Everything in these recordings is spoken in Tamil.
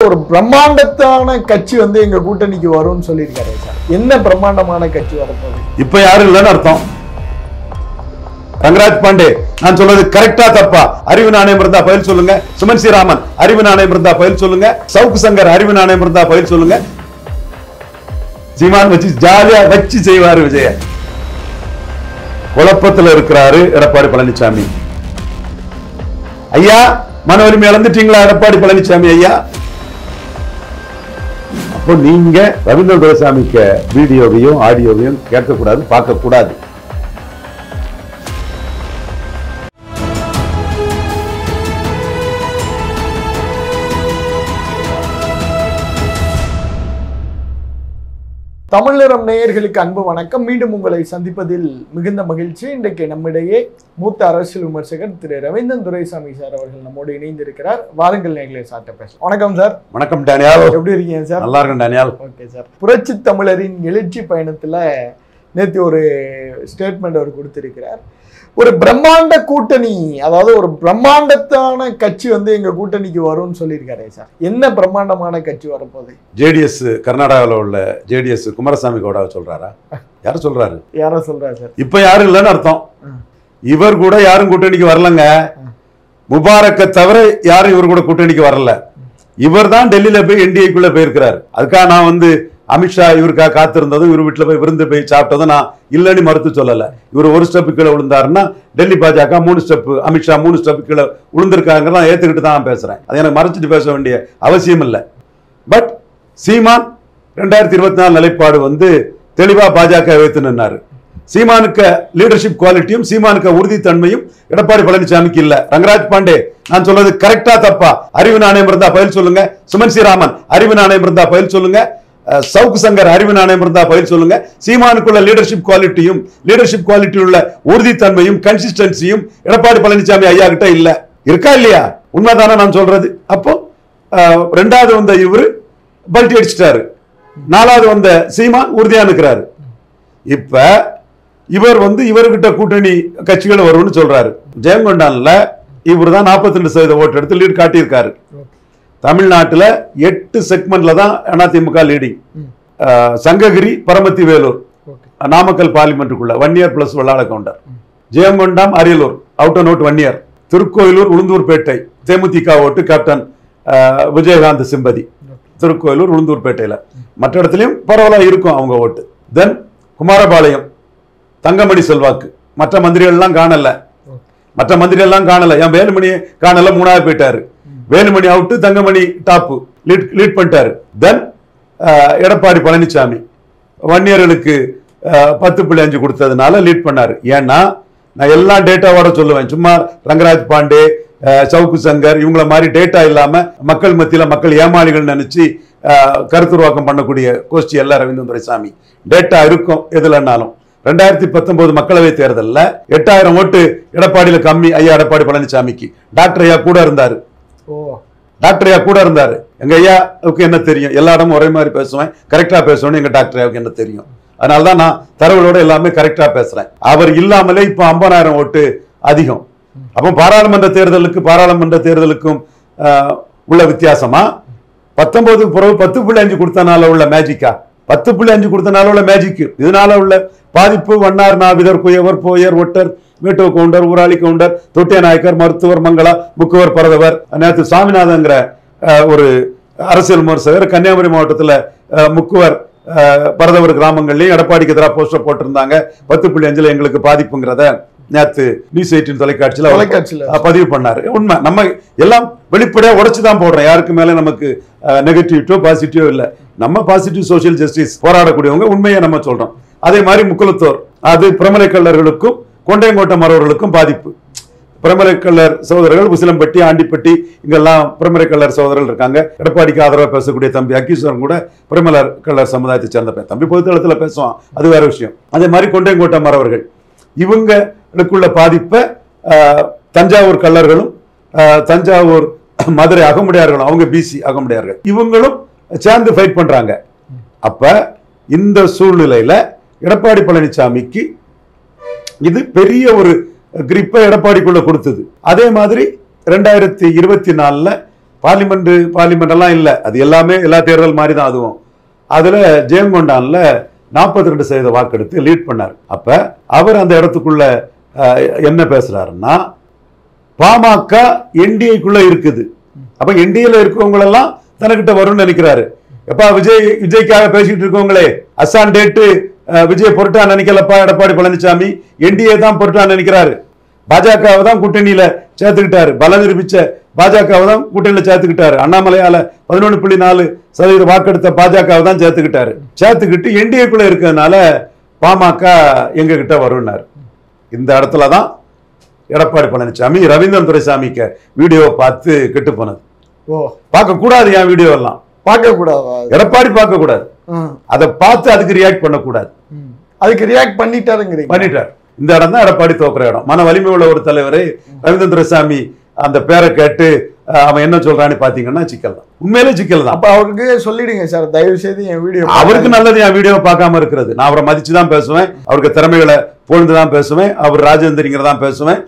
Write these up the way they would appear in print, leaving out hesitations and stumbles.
ஒரு பிரம்மாண்டத்தான கட்சி வந்து எங்க கூட்டணிக்கு வரும்னு சொல்லியிருக்காரு சார். என்ன பிரம்மாண்டமான கட்சி வரப்போகுது? இப்ப யாரும் இல்லைன்னு அர்த்தம். ரங்கராஜ் பாண்டே நான் சொல்றது கரெக்டா தப்பா? அறிவு நாணயம் இருந்தா பதில் சொல்லுங்க. சுமன் ஸ்ரீராமன் அறிவு நாணயம் இருந்தா பதில் சொல்லுங்க. சவுக்கு சங்கர் அறிவு நாணயம் இருந்தா பதில் சொல்லுங்க. சீமான் வச்சு ஜாலியா வச்சு செய்வாரு விஜய. குழப்பத்தில் இருக்கிறாரு எடப்பாடி பழனிசாமி. ஐயா மன வலிமை இழந்துட்டீங்களா எடப்பாடி பழனிசாமி ஐயா? அப்போ நீங்க ரவீந்திர துரைசாமிக்கு வீடியோவையும் ஆடியோவையும் கேட்கக்கூடாது, பார்க்க கூடாது. தமிழ் நிறம் நேயர்களுக்கு அன்பு வணக்கம். மீண்டும் உங்களை சந்திப்பதில் மிகுந்த மகிழ்ச்சி. இன்றைக்கு நம்மிடையே மூத்த அரசியல் விமர்சகர் திரு ரவீந்திரன் துரைசாமி சார் அவர்கள் நம்மோடு இணைந்திருக்கிறார். வாருங்கள் நேயர்களே சார்ட்ட பேச. வணக்கம் சார். வணக்கம் டேனியால். எப்படி இருக்கீங்க சார்? நல்லா இருக்கேன் டேனியால். Okay sir. புரட்சி தமிழரின் எழுச்சி பயணத்துல நேற்று ஒரு ஸ்டேட்மெண்ட் அவர் கொடுத்திருக்கிறார். ஒரு பிரம்மாண்ட கூட்டணி, அதாவது ஒரு பிரம்மாண்டத்தான கட்சி வந்து எங்க கூட்டணிக்கு வரும்னு சொல்லியிருக்காரு சார். என்ன பிரம்மாண்டமான கட்சி வரப்போகுது? ஜேடிஎஸ் கர்நாடகாவில் உள்ள ஜேடிஎஸ் குமாரசாமி கவுடாவை சொல்றாரா? யாரும் சொல்றாரு? யாரோ சொல்றாரு சார். இப்ப யாரும் இல்லைன்னு அர்த்தம். இவர் கூட யாரும் கூட்டணிக்கு வரலங்க. முபாரக்கை தவிர யாரும் இவர் கூட கூட்டணிக்கு வரல. இவர் தான் டெல்லியில போய் என்டிஏக்குள்ள போயிருக்கிறார். அதுக்காக நான் வந்து அமித்ஷா இவருக்காக காத்திருந்ததும் இவர் வீட்டில் போய் விருந்து போய் சாப்பிட்டதும் நான் இல்லைன்னு மறுத்து சொல்லலை. இவர் ஒரு ஸ்டெப்பு கீழே விழுந்தாருன்னா டெல்லி பாஜக 3 ஸ்டெப்பு, அமித்ஷா 3 ஸ்டெப்பு கீழே விழுந்திருக்காங்கிறத ஏற்றுக்கிட்டு தான் நான் பேசுறேன். அது எனக்கு மறைச்சிட்டு பேச வேண்டிய அவசியம் இல்லை. பட் சீமான் 2024 நிலைப்பாடு வந்து தெளிவா பாஜக வைத்து நின்னாரு. சீமானுக்கு லீடர்ஷிப் குவாலிட்டியும் சீமானுக்கு உறுதித்தன்மையும் எடப்பாடி பழனிசாமிக்கு இல்ல. ரங்கராஜ் பாண்டே நான் சொல்றது கரெக்டா தப்பா? அறிவு நாணயம் இருந்தா பதில் சொல்லுங்க. சுமன் ஸ்ரீராமன் அறிவு நாணயம் இருந்தா பதில் சொல்லுங்க. சவுக்கு சங்கர் அறிவு நாணயம் இருந்தா பதில் சொல்லுங்க. சீமானுக்குள்ள லீடர்ஷிப் குவாலிட்டியும் லீடர்ஷிப் குவாலிட்டி உள்ள உறுதித்தன்மையும் கன்சிஸ்டன்சியும் எடப்பாடி பழனிசாமி ஐயா கிட்ட இல்ல. இருக்கா இல்லையா? உண்மைதானே நான் சொல்றது? அப்போ 2வது வந்த இவரு பல்ட்டி அடிச்சிட்டாரு. 4வது வந்த சீமான் உறுதியா இருக்கிறாரு. இப்ப இவர் வந்து இவர்கிட்ட கூட்டணி கட்சிகள் வரும்னு சொல்றாரு. ஜெயங்கொண்டான்ல இவர் தான் 42% ஓட்டு எடுத்து லீட் காட்டியிருக்காரு. தமிழ்நாட்டில் 8 செக்மெண்ட்ல தான் அதிமுக லீடிங். சங்ககிரி, பரமத்தி வேலூர், நாமக்கல் பார்லிமெண்ட்டுக்குள்ள 1 year plus Vellala Gounder. Jayankondam, Ariyalur out and out 1 year. Tirukoilur, உளுந்தூர்பேட்டை DMDK vote captain Vijayakanth sympathy. Tirukoilur, உளுந்தூர்பேட்டையில மற்ற இடத்துலயும் பரவாயில்ல இருக்கும் அவங்க ஓட்டு. தென் குமாரபாளையம், தங்கமணி செல்வாக்கு. மற்ற மந்திரிகள்லாம் காணல. என் வேலுமணியை காணல, 3வது போயிட்டாரு. Velumani out, Thangamani top lead பண்ணிட்டாரு. தென் எடப்பாடி பழனிசாமி 1 இயர்களுக்கு 10.5 கொடுத்ததுனால லீட் பண்ணாரு. ஏன்னா நான் எல்லா டேட்டாவோட சொல்லுவேன். சும்மா ரங்கராஜ் பாண்டே, சவுக்கு சங்கர் இவங்கள மாதிரி டேட்டா இல்லாம மக்கள் மத்தியில மக்கள் ஏமாளிகள் நினைச்சு கருத்துருவாக்கம் பண்ணக்கூடிய கோஷ்டி எல்லாம் ரவீந்திரன் துரைசாமி. டேட்டா இருக்கும் எதுலன்னாலும். 2019 மக்களவை தேர்தலில் 8000 ஓட்டு எடப்பாடியில கம்மி ஐயா எடப்பாடி பழனிசாமிக்கு. டாக்டர் ஐயா கூட இருந்தாரு. எங்க ஐயாவுக்கு என்ன தெரியும்? எல்லா இடமும் ஒரே மாதிரி பேசுவேன், கரெக்டா பேசுவேன்னு எங்க டாக்டர் ஐயாவுக்கு என்ன தெரியும்? அதனாலதான் நான் தரவுகளோட எல்லாமே கரெக்டா பேசுறேன். அவர் இல்லாமலே இப்ப 50,000 ஓட்டு அதிகம். அப்போ பாராளுமன்ற தேர்தலுக்கும் உள்ள வித்தியாசமா 19 பிறகு 10.5 கொடுத்தனால உள்ள மேஜிக்கா? 10.5 கொடுத்தனால உள்ள மேஜிக். இதனால உள்ள பாதிப்பு வண்ணார், நாவிதர், குயவர், போயர், ஒட்டர், மேட்டோ கவுண்டர், ஊராளி கவுண்டர், தொட்டிய நாயக்கர், மருத்துவர், மங்களா, முக்குவர், பரதவர். நேற்று சாமிநாதங்கிற ஒரு அரசியல் விமர்சகர் கன்னியாகுமரி மாவட்டத்தில் முக்குவர், பரதவர் கிராமங்கள்லையும் எடப்பாடிக்கு எதிராக போஸ்டர் போட்டிருந்தாங்க. 10.5 எங்களுக்கு பாதிப்புங்கிறத நேற்று நியூஸ் 18 தொலைக்காட்சியில் பதிவு பண்ணாரு. உண்மை, நம்ம எல்லாம் வெளிப்படையா உடைச்சுதான் போடுறோம். யாருக்கு மேல நமக்கு நெகட்டிவிட்டோ பாசிட்டிவோ இல்லை. நம்ம பாசிட்டிவ் சோசியல் ஜஸ்டிஸ் போராடக்கூடியவங்க, உண்மையை நம்ம சொல்றோம். அதே மாதிரி முக்குலத்தோர், அது பிரமலை கல்லர்களுக்கும் கொண்டையங்கோட்டை மறவர்களுக்கும் பாதிப்பு. பிரமலை கல்லர் சகோதரர்கள் உசிலம்பட்டி, ஆண்டிப்பட்டி இங்கெல்லாம் பிரமலை கல்லர் சகோதரர்கள் இருக்காங்க. எடப்பாடிக்கு ஆதரவாக பேசக்கூடிய தம்பி அக்கீஸ்வரன் கூட பிரமலர் கல்லர் சமுதாயத்தை சேர்ந்த தம்பி பொதுத்தளத்தில் பேசுவான், அது வேற விஷயம். அதே மாதிரி கொண்டையங்கோட்டை மறவர்கள், இவங்களுக்குள்ள பாதிப்பை தஞ்சாவூர் கல்லர்களும் தஞ்சாவூர் மதுரை அகமுடையார்களும், அவங்க பிசி அகமுடையார்கள், இவங்களும் சேர்ந்து ஃபைட் பண்றாங்க. அப்ப இந்த சூழ்நிலையில எடப்பாடி பழனிசாமிக்கு இது பெரிய ஒரு கிரிப்பை எடப்பாடிக்குள்ள கொடுத்தது. அதே மாதிரி 2024 பார்லிமெண்ட் எல்லாம் இல்ல, அது எல்லாமே எல்லா தேர்தல் மாதிரி தான் அதுவும். அதுல ஜெயங்கொண்டான்ல 42% வாக்கெடுத்து லீட் பண்ணார். அப்ப அவர் அந்த இடத்துக்குள்ள என்ன பேசுறாருன்னா, பாமக என்டிஏக்குள்ள இருக்குது, அப்ப என்டிஏல இருக்கிறவங்க எல்லாம் தனக்கிட்ட வரும்னு நினைக்கிறாரு. எப்பா விஜய்க்காக பேசிட்டு இருக்கவங்களே, அசான் டேட்டு விஜய் பொருட்டா நினைக்கலப்பா எடப்பாடி பழனிசாமி, என்டிஏ தான் பொருட்டா நினைக்கிறாரு. பாஜகவை தான் கூட்டணியில சேர்த்துக்கிட்டாரு, பலம் நிரூபிச்ச பாஜகவை தான் கூட்டணியில சேர்த்துக்கிட்டாரு. அண்ணாமலையால 11.4% வாக்கெடுத்த பாஜகவை தான் சேர்த்துக்கிட்டு என்டிஏக்குள்ள இருக்கிறதுனால பாமக எங்க கிட்ட வரும்னாரு. இந்த இடத்துலதான் எடப்பாடி பழனிசாமி ரவீந்திரன் துரைசாமிக்கு வீடியோ பார்த்து கெட்டு போனது. பார்க்க கூடாது, என் வீடியோ எல்லாம் பார்க்க கூடாது, எடப்பாடி பார்க்க கூடாது, அதை பார்த்து அதுக்கு ரியாக்ட் பண்ணக்கூடாது. அதுக்கு ரியாக்ட் பண்ணிட்டார். இந்த இடம் தான் எடப்பாடி தோக்குற இடம். மன வலிமை உள்ள ஒரு தலைவரை ரவீந்திரன் துரைசாமி அந்த பேரை கேட்டு அவன் என்ன சொல்றான்னு பாத்தீங்கன்னா சிக்கல் தான், உண்மையிலே சிக்கல் தான். அப்ப அவருக்கு சொல்லிடுங்க சார், தயவு செய்து என் வீடியோ. அவருக்கு நல்லது என் வீடியோ பார்க்காம இருக்கிறது. நான் அவரை மதிச்சு தான் பேசுவேன், அவருக்கு திறமைகளை புகழ்ந்துதான் பேசுவேன், அவர் ராஜேந்திரிங்கிறதான் பேசுவேன்,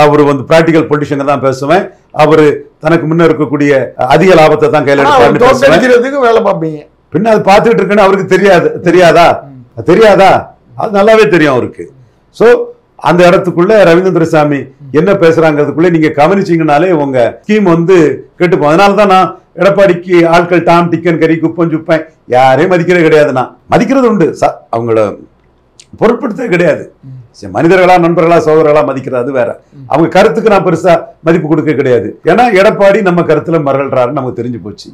அவரு வந்து பிராக்டிகல் பொலிட்டிஷியன் தான் பேசுவேன், அவரு தனக்கு முன்ன இருக்கக்கூடிய அதிக லாபத்தை தான் கையில எடுக்கிறதுக்கு வேலை பார்ப்பீங்க. பின்ன அது பார்த்துட்டு இருக்குன்னு அவருக்கு தெரியாதா? அது நல்லாவே தெரியும் அவருக்கு. சோ அந்த இடத்துக்குள்ள ரவீந்திரன் துரைசாமி என்ன பேசுறாங்கிறதுக்குள்ள நீங்க கவனிச்சீங்கனாலே உங்க ஸ்கீம் வந்து கெட்டுப்போம். அதனாலதான் நான் எடப்பாடிக்கு ஆட்கள் டாம் டிக்கன் கறி குப்பம் சுப்பேன் யாரையும் மதிக்கிறது கிடையாது. நான் மதிக்கிறது உண்டு, அவங்களோட பொருட்படுத்த கிடையாது. மனிதர்களா நண்பர்களா சோதரர்களா மதிக்கிறது அது வேற. அவங்க கருத்துக்கு நான் பெருசா மதிப்பு கொடுக்க கிடையாது. ஏன்னா எடப்பாடி நம்ம கருத்துல மறல்றாருன்னு நமக்கு தெரிஞ்சு போச்சு.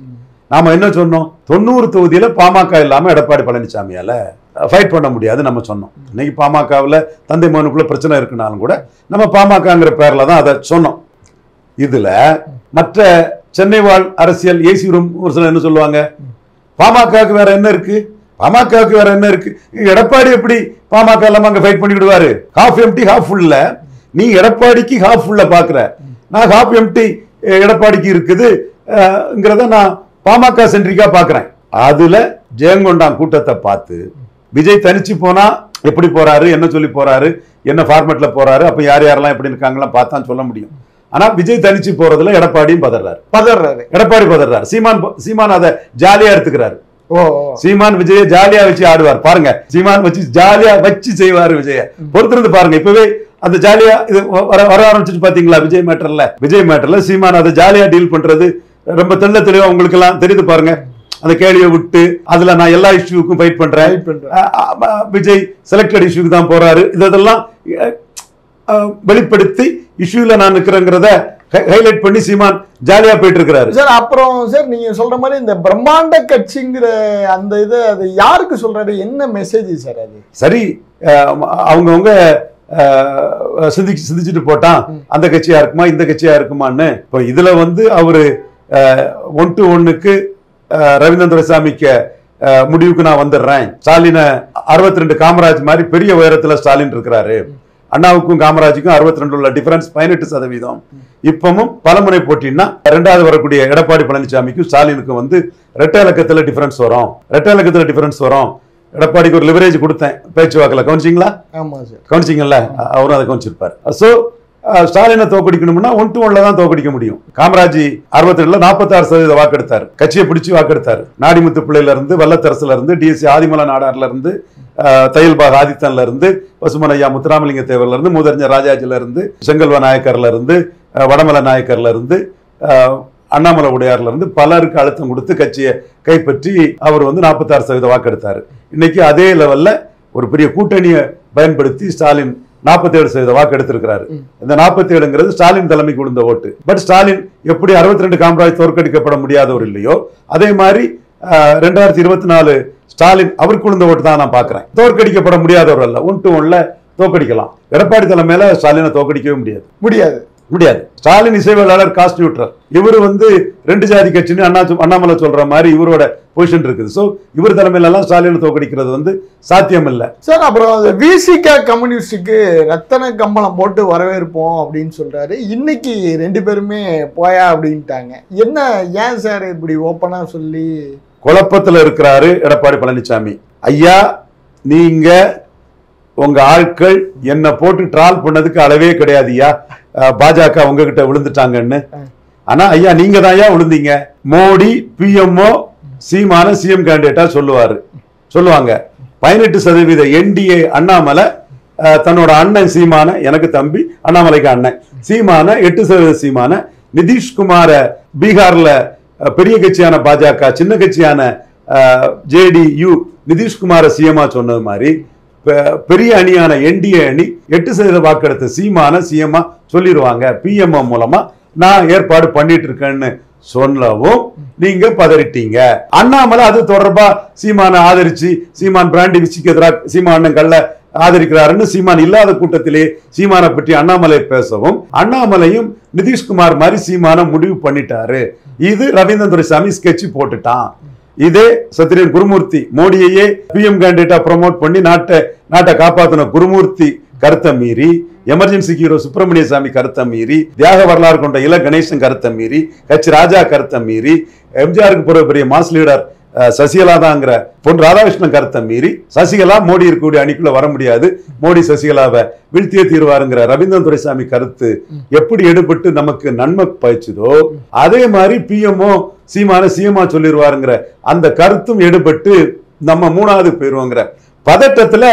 நாம என்ன சொன்னோம், 90 தொகுதியில பாமக இல்லாம எடப்பாடி பழனிசாமியால ஃபைட் பண்ண முடியாது நம்ம சொன்னோம். இன்னைக்கு பாமகவில் தந்தை மகனுக்குள்ள பிரச்சனை இருக்குனாலும் கூட நம்ம பாமகங்கிற பேர்ல தான் அதை சொன்னோம். இதுல மற்ற சென்னை வாழ் அரசியல் ஏசி ரூம் ஒரு சில என்ன சொல்லுவாங்க, பாமகவுக்கு வேற என்ன இருக்கு, எடப்பாடி எப்படி பாமக இல்லாம அங்க ஃபைட் பண்ணிடுவாரு, ஹாஃப் எம்டி ஹாஃப் ஃபுல்ல. நீ எடப்பாடிக்கு ஹாஃப் ஃபுல்ல பாக்குற, நான் ஹாஃப் எம்டி எடப்பாடிக்கு இருக்குதுங்கிறத நான் பாமக சென்ட்ரிக்கா பாக்குறேன். அதுல ஜெயங்கொண்டான் கூட்டத்தை பார்த்து விஜய் தனிச்சு போனா எப்படி போறாரு, என்ன சொல்லி போறாரு, என்ன ஃபார்மேட்ல போறாரு, அப்ப யார் யாரெல்லாம் எப்படி இருக்காங்கலாம் பார்த்தான் சொல்ல முடியும். ஆனா விஜய் தனிச்சு போறதுல எடப்பாடியும் எடப்பாடி பதறாரு. சீமான் அதை ஜாலியா எடுத்துக்கிறாரு. சீமான் விஜய ஜாலியா வச்சு ஆடுவார் பாருங்க, சீமான் வச்சு ஜாலியா வச்சு செய்வாரு விஜய. பொறுத்திருந்து பாருங்க, இப்பவே அந்த ஜாலியா இது வர ஆரம்பிச்சு பாத்தீங்களா. விஜய் மேட்டர்ல சீமான் அதை ஜாலியா டீல் பண்றது ரொம்ப தெளிவா உங்களுக்கு எல்லாம் தெரியுது பாருங்க. அந்த கேள்வியை விட்டு அதுல நான் எல்லா இஷ்யூக்கும் ஃபைட் பண்றேன், விஜய் செலக்டட் இஷ்யூக்கு தான் போறாரு, இதெல்லாம் வெளிப்படுத்தி இஷ்யூல நான் நிக்கிறேங்கிறத ஹைலைட் பண்ணி சீமான் ஜாலியா போயிட்டு இருக்கிறாரு சார். அப்புறம் சார் நீங்க சொல்ற மாதிரி இந்த பிரம்மாண்ட கட்சிங்கிற அந்த இது அது யாருக்கு சொல்றாரு, என்ன மெசேஜ் சார் அது? சரி, அவங்கவுங்க சிந்திச்சுட்டு போட்டான், அந்த கட்சியா இருக்குமா இந்த கட்சியா இருக்குமான்னு. இப்போ இதுல வந்து அவரு 1-1க்கு ரவீந்திரன் துரைசாமிக்கு முடிவுக்கு நான் வந்துடுறேன், ஸ்டாலினை 62 காமராஜ் மாதிரி பெரிய உயரத்துல ஸ்டாலின் இருக்கிறாரு, அண்ணாவுக்கும் காமராஜுக்கும் 62 உள்ள டிஃபரன்ஸ் 18%. இப்பவும் பலமுறை போட்டின்னா 2வது வரக்கூடிய எடப்பாடி பழனிசாமிக்கும் ஸ்டாலினுக்கும் வந்து ரெட்டை இலக்கத்துல டிஃபரன்ஸ் வரும். எடப்பாடிக்கு ஒரு லிவரேஜ் கொடுத்தேன் பேச்சுவாக்கில், கவனிச்சிங்கல்ல, அவரும் அதை கவனிச்சிருப்பார். சோ ஸ்டாலினை தோக்கடிக்கணும்னா 1-1 தான் தோக்கடிக்க முடியும். காமராஜ் 62ல 46% வாக்கெடுத்தார், கட்சியை பிடிச்சி வாக்கெடுத்தார். நாடிமுத்து பிள்ளையில இருந்து, வல்லத்தரசுல இருந்து, டிஎஸ்சி ஆதிமல நாடார்ல இருந்து, தையல்பாக ஆதித்தன்ல இருந்து, பசுமனையா முத்துராமலிங்க தேவர்ல இருந்து, மூதறிஞர் ராஜாஜில இருந்து, செங்கல்வ நாயக்கர்ல இருந்து, வடமல நாயக்கர்ல இருந்து, அண்ணாமலை உடையார்ல இருந்து பலருக்கு அழுத்தம் கொடுத்து கட்சியை கைப்பற்றி அவர் வந்து 46% வாக்கெடுத்தார். இன்னைக்கு அதே லெவல்ல ஒரு பெரிய கூட்டணியை பயன்படுத்தி ஸ்டாலின் 47% வாக்கு எடுத்திருக்கிறாரு. இந்த 47ங்கிறது ஸ்டாலின் தலைமைக்கு விழுந்த ஓட்டு. பட் ஸ்டாலின் எப்படி 62 காமராஜ் தோற்கடிக்கப்பட முடியாதவர் இல்லையோ, அதே மாதிரி 2024 ஸ்டாலின் அவருக்கு விழுந்த ஓட்டு தான் நான் பாக்குறேன். தோற்கடிக்கப்பட முடியாதவர் அல்ல, 1-1 தோற்கடிக்கலாம். எடப்பாடி தலைமையில ஸ்டாலினை தோற்கடிக்கவே முடியாது. Stalin Isaivellalar, cost neutral. இவரு வந்து 2 ஜாதி கட்சின்னு அண்ணாமலை சொல்ற மாதிரி இவரோட பொசிஷன் இருக்குது. சோ இவர் தலைமையில எல்லாம் ஸ்டாலினை தோற்கடிக்கிறது வந்து சாத்தியம் இல்லை சார். அப்புறம் விசிக கம்யூனிஸ்டுக்கு ரத்தன கம்பளம் போட்டு வரவேற்போம் அப்படின்னு சொல்றாரு. இன்னைக்கு 2 பேருமே போயா அப்படின்ட்டாங்க. என்ன, ஏன் சார் இப்படி ஓப்பனா சொல்லி குழப்பத்துல இருக்கிறாரு எடப்பாடி பழனிசாமி? ஐயா, நீங்க உங்க ஆட்கள் என்ன போட்டு ட்ரால் பண்ணதுக்கு அளவே கிடையாதுயா, பாஜக உங்ககிட்ட விழுந்துட்டாங்கன்னு. ஆனா ஐயா நீங்க தான் ஐயா விழுந்தீங்க. மோடி பிஎம்ஓ சீமான சிஎம் கேண்டிடேட்டா சொல்லுவாங்க. 18% என்டிஏ அண்ணாமலை தன்னோட அண்ணன் சீமான, எனக்கு தம்பி அண்ணாமலைக்கு அண்ணன் சீமான 8% சீமான, நிதிஷ்குமார பீகார்ல பெரிய கட்சியான பாஜக சின்ன கட்சியான ஜேடியு நிதிஷ்குமார சிஎம்மா சொன்னது மாதிரி பெரிய அணியான என்டிஏ அணி 8% வாக்கெடுத்து சீமான சிஎம்மா சொல்லிடுவாங்க. பிஎம்ஓ மூலமா நான் ஏற்பாடு பண்ணிட்டு இருக்கேன்னு சொல்லவும் நீங்க பதறிட்டீங்க. அண்ணாமலை அது தொடர்பா சீமான ஆதரிச்சு சீமான் பிராண்டி விசிக்கு எதிராக சீமான் கல்ல ஆதரிக்கிறாருன்னு சீமான் இல்லாத கூட்டத்திலே சீமானை பற்றி அண்ணாமலை பேசவும் அண்ணாமலையும் நிதிஷ்குமார் மாதிரி சீமான முடிவு பண்ணிட்டாரு. இது ரவீந்திரன் துரைசாமி ஸ்கெட்ச் போட்டுட்டான். இதே சத்ரியன் குருமூர்த்தி மோடியையே பிஎம் கேண்டிடேட்டா ப்ரமோட் பண்ணி நாட்டை காப்பாத்தின குருமூர்த்தி கருத்தை மீறி, எமர்ஜென்சி ஹீரோ சுப்பிரமணிய சாமி கருத்தை மீறி, தியாக வரலாறு கொண்ட இல கணேசன் கருத்தை மீறி, கட்சி ராஜா கருத்தை மீறி, எம்ஜிஆருக்கு போற பெரிய மாஸ் லீடர் சசிகலா தாங்கிற பொன் ராதாகிருஷ்ணன் கருத்தை மீறி சசிகலா மோடி இருக்கக்கூடிய அணிக்குள்ள வர முடியாது, மோடி சசிகலாவை வீழ்த்தியே தீர்வாருங்கிற ரவீந்திரன் துரைசாமி கருத்து எப்படி எடுபட்டு நமக்கு நன்மை பாய்ச்சதோ அதே மாதிரி பிஎம்ஓ சீமான சிஎம்மா சொல்லிடுவாருங்கிற அந்த கருத்தும் எடுபட்டு நம்ம 3வது போயிருவோங்கிற பதட்டத்துல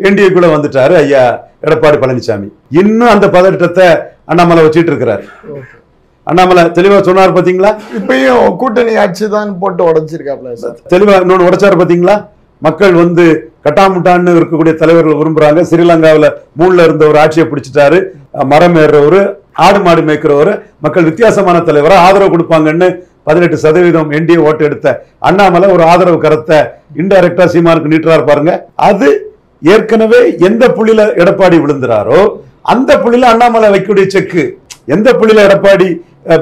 என்டிஏக்குள்ள வந்துட்டாரு ஐயா எடப்பாடி பழனிசாமி. இன்னும் அந்த பதட்டத்தை அண்ணாமலை வச்சிட்டு இருக்கிறாரு. அண்ணாமலை தெளிவா சொன்னார் பாத்தீங்களா? இப்பயும் கூட்டணி ஆட்சி தான் போட்டு உடைச்சிருக்காப்ல சார். தெளிவா இன்னொன்னு உடைச்சாரு பாத்தீங்களா? மக்கள் வந்து கட்டாமுட்டான்னு இருக்கக்கூடிய தலைவர்கள் விரும்புறாங்க. ஸ்ரீலங்காவில 3ல இருந்த ஒரு ஆட்சியை பிடிச்சிட்டாரு. மரம் ஏறுறவரு, ஆடு மாடு மேய்க்கிறவரு, மக்கள் வித்தியாசமான தலைவரா ஆதரவு கொடுப்பாங்கன்னு 18% என்டிஏ ஓட்டு எடுத்த அண்ணாமலை ஒரு ஆதரவு கருத்தை இன்டைரக்டா சீமானுக்கு நீட்டுறாரு பாருங்க. அது ஏற்கனவே எந்த புள்ளியில எடப்பாடி விழுந்துறாரோ அந்த புள்ளியில அண்ணாமலை வைக்கக்கூடிய செக்கு. எந்த புள்ளியில எடப்பாடி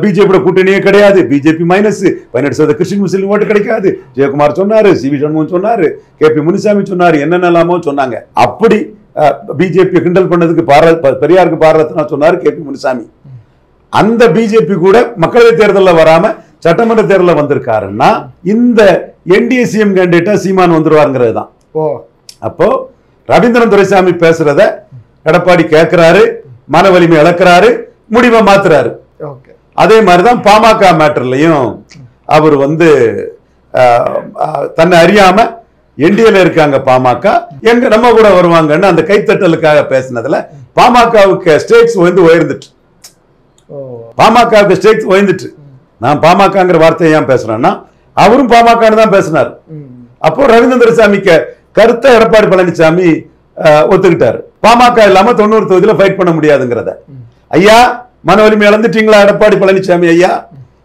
பிஜேபி கூட்டணியே கிடையாது, பிஜேபி மைனஸ் 18% கிறிஸ்டின் முஸ்லீம் ஓட்டு கிடைக்காது, ஜெயக்குமார் சொன்னாரு, சிவி சண்முகம் சொன்னாரு, கேபி முனிசாமி சொன்னாரு, என்னென்னலாமோ சொன்னாங்க. அப்படி பிஜேபி கிண்டல் பண்ணதுக்கு பெரியாருக்கு பாரதத்னா சொன்னாரு கேபி முனிசாமி. அந்த பிஜேபி கூட மக்களவை தேர்தலில் வராம சட்டமன்ற தேர்தலில் வந்திருக்காருன்னா இந்த என்டிஏ சிஎம் கேண்டிடேட்டா சீமான் வந்துருவாருங்கிறது தான். அப்போ ரவீந்திரன் துரைசாமி பேசுறத எடப்பாடி கேட்கிறாரு, மன வலிமை இழக்கிறாரு, முடிவை மாத்துறாரு. அதே மாதிரிதான் பாமக மேட்டர்லயும் அவர் வந்து தன்னை அறியாம என்டிஏல இருக்காங்க பாமக, எங்க நம்ம கூட வருவாங்கன்னு அந்த கைத்தட்டலுக்காக பேசினதுல பாமகவுக்கு ஸ்டேக்ஸ் வந்து உயர்ந்துட்டு, பாமகவுக்கு ஸ்டேக்ஸ் உயர்ந்துட்டு. நான் பாமகங்கிற வார்த்தையை ஏன் பேசுறேன்னா அவரும் பாமக தான் பேசினார். அப்போ ரவீந்திரன் துரைசாமிக்கு கருத்தை எடப்பாடி பழனிசாமி ஒத்துக்கிட்டாரு. பாமக இல்லாம 90 தொகுதியில ஃபைட் பண்ண முடியாதுங்கிறத. ஐயா மன வலிமை இழந்துட்டீங்களா எடப்பாடி பழனிசாமி ஐயா?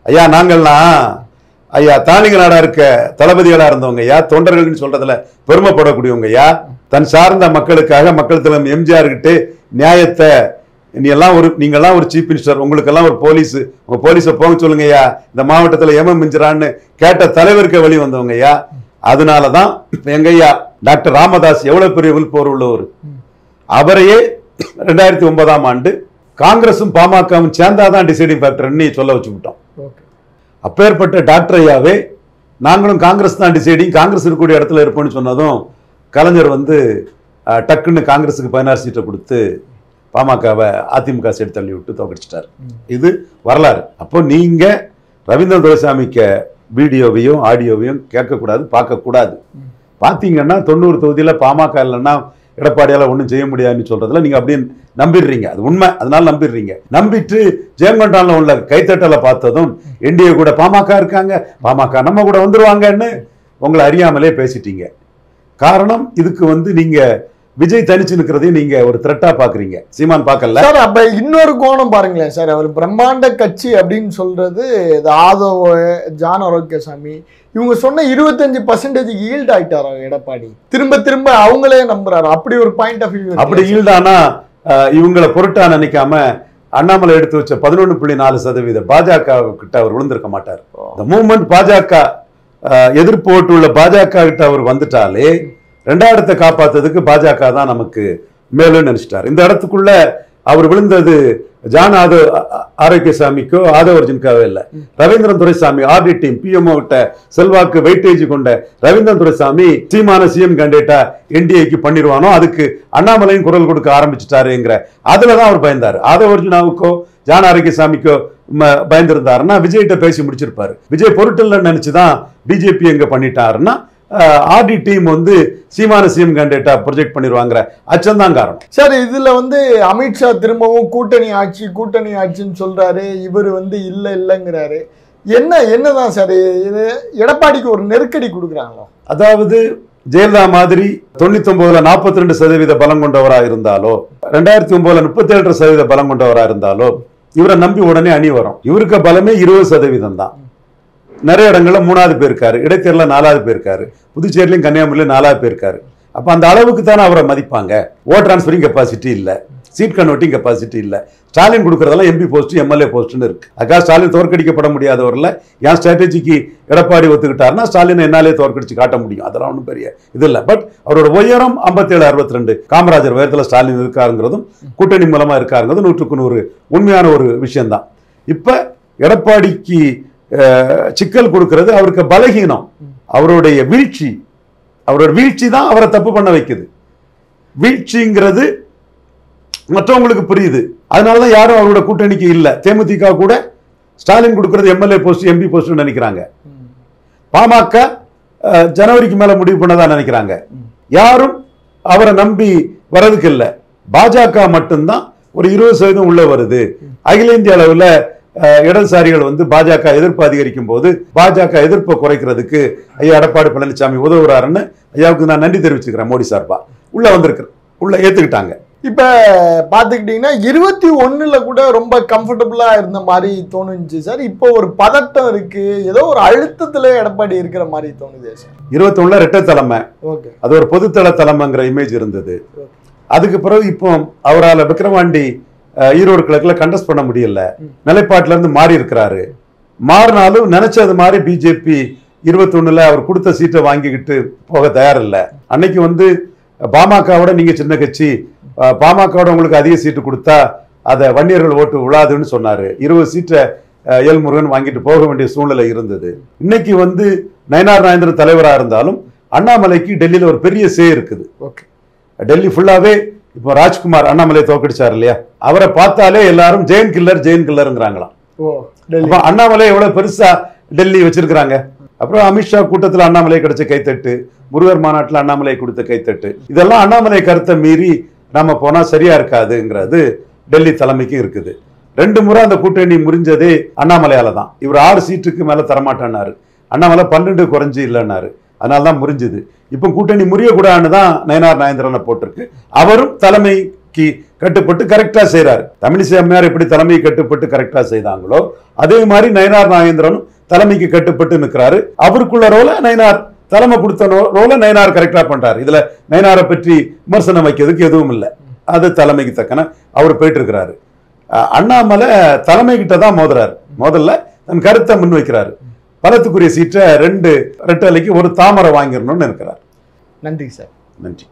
ஐயா நாங்கள்லாம் ஐயா தாலிங்க நாடா இருக்க தளபதிகளா இருந்தவங்க ஐயா, தொண்டர்கள் சொல்றதுல பெருமைப்படக்கூடியவங்க ஐயா, தன் சார்ந்த மக்களுக்காக மக்கள் தலைவர் எம்ஜிஆர் கிட்ட நியாயத்தை நீங்கெல்லாம் ஒரு சீஃப் மினிஸ்டர், உங்களுக்கெல்லாம் ஒரு போலீஸ், உங்க போலீஸை போக சொல்லுங்க ஐயா, இந்த மாவட்டத்தில் ஏம மிஞ்சிரான்னு கேட்ட தலைவருக்கு வழி வந்தவங்க ஐயா. அதனாலதான் எங்க ஐயா டாக்டர் ராமதாஸ் எவ்வளவு பெரிய விழிப்போர் உள்ளவர், அவரையே 2009ஆம் ஆண்டு காங்கிரசும் பாமகவும் சேர்ந்தாதான் டிசைடிங் ஃபேக்டர்னு சொல்ல வச்சு விட்டோம். அப்பேற்பட்ட டாக்டர் ஐயாவே நாங்களும் காங்கிரஸ் தான் டிசைடிங், காங்கிரஸ் இருக்கக்கூடிய இடத்துல இருப்போம்னு சொன்னதும் கலைஞர் வந்து டக்குன்னு காங்கிரஸுக்கு 16 சீட்டை கொடுத்து பாமகவை அதிமுக சைடு தள்ளி விட்டு தோக்கடிச்சிட்டார். இது வரலாறு. அப்போ நீங்க ரவீந்திரன் துரைசாமிக்கு வீடியோவையும் ஆடியோவையும் கேட்கக்கூடாது, பார்க்கக்கூடாது. பார்த்தீங்கன்னா 90 தொகுதியில பாமக இல்லைன்னா எடப்பாடியால ஒன்றும் செய்ய முடியாதுன்னு சொல்றதுல நீங்க அப்படியே நம்பிடுறீங்க. அது உண்மை, அதனால நம்பிடுறீங்க. நம்பிட்டு ஜெயங்கொண்டான்ல உள்ள கைத்தட்டலை பார்த்ததும் என்டிஏ கூட பாமக இருக்காங்க, பாமக நம்ம கூட வந்துருவாங்கன்னு உங்களை அறியாமலே பேசிட்டீங்க. காரணம் இதுக்கு வந்து நீங்க விஜய் தனிச்சு நிற்கிறதையும் நீங்க ஒரு த்ரெட்டா பாக்குறீங்க, சீமான் பார்க்கல சார். அப்ப இன்னொரு கோணம் பாருங்களேன் சார், அவர் பிரம்மாண்ட கட்சி அப்படின்னு சொல்றது ஆதவ ஜான் ஆரோக்கியசாமி இவங்க சொன்ன 25% ஈல்ட் ஆயிட்டாரா எடப்பாடி? திரும்ப திரும்ப அவங்களே நம்புறாரு. அப்படி ஒரு பாயிண்ட் ஆஃப் வியூ. அப்படி ஈல்டானா இவங்களை பொருட்டா நினைக்காம அண்ணாமலை எடுத்து வச்ச 11.4% பாஜக கிட்ட அவர் விழுந்திருக்க மாட்டார். இந்த மூவ்மெண்ட் பாஜக எதிர்ப்பு ஓட்டு உள்ள பாஜக கிட்ட அவர் வந்துட்டாலே 2வது இடத்தை காப்பாத்துறதுக்கு பாஜக தான் நமக்கு மேலும் நினைச்சிட்டார். இந்த இடத்துக்குள்ள அவர் விழுந்தது ஜான் ஆரோக்கியசாமிக்கோ ஆதவர்ஜுனுக்காவே இல்லை, Ravindran Duraisamy RD team PMO கிட்ட செல்வாக்கு வெயிட்டேஜ் கொண்ட ரவீந்திரன் துரைசாமி சீமான சிஎம் கேண்டிடேட்டா என்டிஏக்கு பண்ணிடுவானோ அதுக்கு அண்ணாமலையும் குரல் கொடுக்க ஆரம்பிச்சுட்டாருங்கிற அதுலதான் அவர் பயந்தார். ஆதவர்ஜுனாவுக்கோ ஜான் ஆரோக்கியசாமிக்கோ பயந்திருந்தாருன்னா விஜய்கிட்ட பேசி முடிச்சிருப்பாரு. விஜய் பொருட்டல்ல நினைச்சுதான் பிஜேபி எங்க பண்ணிட்டாருன்னா ஆர்டி டீம் வந்து சீமான சிஎம் கேண்டிடேட்டா ப்ரொஜெக்ட் பண்ணிடுவாங்கிற அச்சம்தான் காரணம். சார் இதுல வந்து அமித்ஷா திரும்பவும் கூட்டணி ஆட்சின்னு சொல்றாரு, இவர் வந்து இல்லைங்கிறாரு. என்னதான் சார் இது எடப்பாடிக்கு ஒரு நெருக்கடி கொடுக்குறாங்களோ? அதாவது ஜெயலலிதா மாதிரி 99ல 42% பலம் கொண்டவரா இருந்தாலோ 2009ல 37% பலம் கொண்டவரா இருந்தாலோ இவரை நம்பி உடனே அணி வரும். இவருக்கு பலமே 20% தான். நிறைய இடங்கள்ல 3வது போயிருக்காரு, இடைத்தேர்தல 4வது போயிருக்காரு, புதுச்சேரியிலும் கன்னியாகுமரியிலும் 4வது போயிருக்காரு. அப்ப அந்த அளவுக்கு தானே அவரை மதிப்பாங்க. ஓட் டிரான்ஸ்பரிங் கெப்பாசிட்டி இல்ல, சீட் கன்வெர்ட்டிங் கெப்பாசிட்டி இல்ல. ஸ்டாலின் கொடுக்கறதெல்லாம் எம்பி போஸ்ட் எம்எல்ஏ போஸ்ட்னு இருக்கு. அதுக்காக ஸ்டாலின் தோற்கடிக்கப்பட முடியாதவர்ல என் ஸ்ட்ராட்டஜிக்கு எடப்பாடி ஒத்துக்கிட்டாருன்னா ஸ்டாலின் என்னாலே தோற்கடிச்சு காட்ட முடியும். அதெல்லாம் ஒன்றும் பெரிய இது இல்லை. பட் அவரோட உயரம் 57-62 காமராஜர் உயரத்தில் ஸ்டாலின் இருக்காருங்கிறதும் கூட்டணி மூலமா இருக்காருங்கிறதும் 100க்கு 100 உண்மையான ஒரு விஷயம்தான். இப்ப எடப்பாடிக்கு சிக்கல் கொடுக்கிறது அவருக்கு பலகீனம், அவருடைய வீழ்ச்சி தான் அவரை தப்பு பண்ண வைக்குது. வீழ்ச்சிங்கிறது மற்றவங்களுக்கு புரியுது. அதனாலதான் யாரும் அவரோட கூட்டணிக்கு இல்ல. தேமுதிக கூட ஸ்டாலின் கொடுக்கிறது எம்எல்ஏ போஸ்ட் எம்பி போஸ்ட் நினைக்கிறாங்க. பாமக ஜனவரிக்கு மேல முடிவு பண்ணதா நினைக்கிறாங்க. யாரும் அவரை நம்பி வரதுக்கு இல்ல. பாஜக மட்டும்தான் ஒரு 20% உள்ள வருது. அகில இந்திய அளவுல இடதுசாரிகள் வந்து பாஜக எதிர்ப்பு அதிகரிக்கும் போது பாஜக எதிர்ப்பை குறைக்கிறதுக்கு ஐயா எடப்பாடி பழனிசாமி உதவுறாருன்னு ஐயாவுக்கு நான் நன்றி தெரிவிச்சுக்கிறேன். மோடி சார்பா உள்ள ஏத்துக்கிட்டாங்க. இப்ப பாத்துக்கிட்டீங்கன்னா 21ல கூட ரொம்ப கம்ஃபர்டபுளா இருந்த மாதிரி தோணுச்சு சார். இப்போ ஒரு பதட்டம் இருக்கு, ஏதோ ஒரு அழுத்தத்துல எடப்பாடி இருக்கிற மாதிரி தோணுது சார். 21ல ரெட்டை தலைமை, அது ஒரு பொதுத்தள தலைமைங்கிற இமேஜ் இருந்தது. அதுக்கு பிறகு இப்போ அவரால் விக்கிரவாண்டி ஈரோடு கிழக்குல கண்டஸ்ட் பண்ண முடியல, நிலைப்பாட்டுல இருந்து மாறி இருக்கிறாரு. மாறினாலும் நினைச்சது மாதிரி பிஜேபி 21ல அவர் கொடுத்த சீட்டை வாங்கிக்கிட்டு போக தயாரில்லை. அன்னைக்கு வந்து பாமகவோட நீங்க சின்ன கட்சி, பாமகவோட உங்களுக்கு அதிக சீட்டு கொடுத்தா அதை வன்னியர்கள் ஓட்டு விழாதுன்னு சொன்னாரு. 20 சீட்டை எல் முருகன் வாங்கிட்டு போக வேண்டிய சூழ்நிலை இருந்தது. இன்னைக்கு வந்து நயனார் நாகேந்திரன் தலைவராக இருந்தாலும் அண்ணாமலைக்கு டெல்லியில ஒரு பெரிய சே இருக்குது. டெல்லி ஃபுல்லாவே இப்போ ராஜ்குமார் அண்ணாமலை தோக்கடிச்சார் இல்லையா, அவரை பார்த்தாலே எல்லாரும் ஜெயின் கில்லருங்கிறாங்களாம். அண்ணாமலை எவ்வளவு பெருசா டெல்லி வச்சிருக்கிறாங்க. அப்புறம் அமித்ஷா கூட்டத்தில் அண்ணாமலை கிடைச்ச கைத்தட்டு, முருகர் மாநாட்டில் அண்ணாமலை கொடுத்த கைத்தட்டு, இதெல்லாம் அண்ணாமலை கருத்தை மீறி நம்ம போனா சரியா இருக்காதுங்கிறது டெல்லி தலைமைக்கும் இருக்குது. 2 முறை அந்த கூட்டணி முறிஞ்சதே அண்ணாமலையால தான். இவர் 6 சீட்டுக்கு மேல தரமாட்டாரு, அண்ணாமலை 12 குறைஞ்சு இல்லைன்னாரு, அதனாலதான் முறிஞ்சுது. இப்ப கூட்டணி முறியக்கூடாதுன்னு தான் நயனார் நாகேந்திரனை போட்டிருக்கு. அவரும் தலைமைக்கு கட்டுப்பட்டு கரெக்டா செய்யறாரு. தமிழிசை அம்மையார் எப்படி தலைமையை கட்டுப்பட்டு கரெக்டா செய்தாங்களோ அதே மாதிரி நயனார் நாகேந்திரனும் தலைமைக்கு கட்டுப்பட்டு நிற்கிறாரு. அவருக்குள்ள ரோல நயனார், தலைமை கொடுத்த ரோல நயனார் கரெக்டா பண்றாரு. இதுல நயனாரை பற்றி விமர்சனம் வைக்கிறதுக்கு எதுவும் இல்லை. அது தலைமைக்கு தக்கன அவர் போயிட்டு இருக்கிறாரு. அண்ணாமலை தலைமை கிட்ட தான் மோதுறாரு. முதல்ல தன் கருத்தை முன் வைக்கிறாரு. பலத்துக்குரிய சீட்டை 2 ரெட்டலைக்கு ஒரு தாமரை வாங்கிடணும்னு இருக்கிறார். நன்றி சார். நன்றி.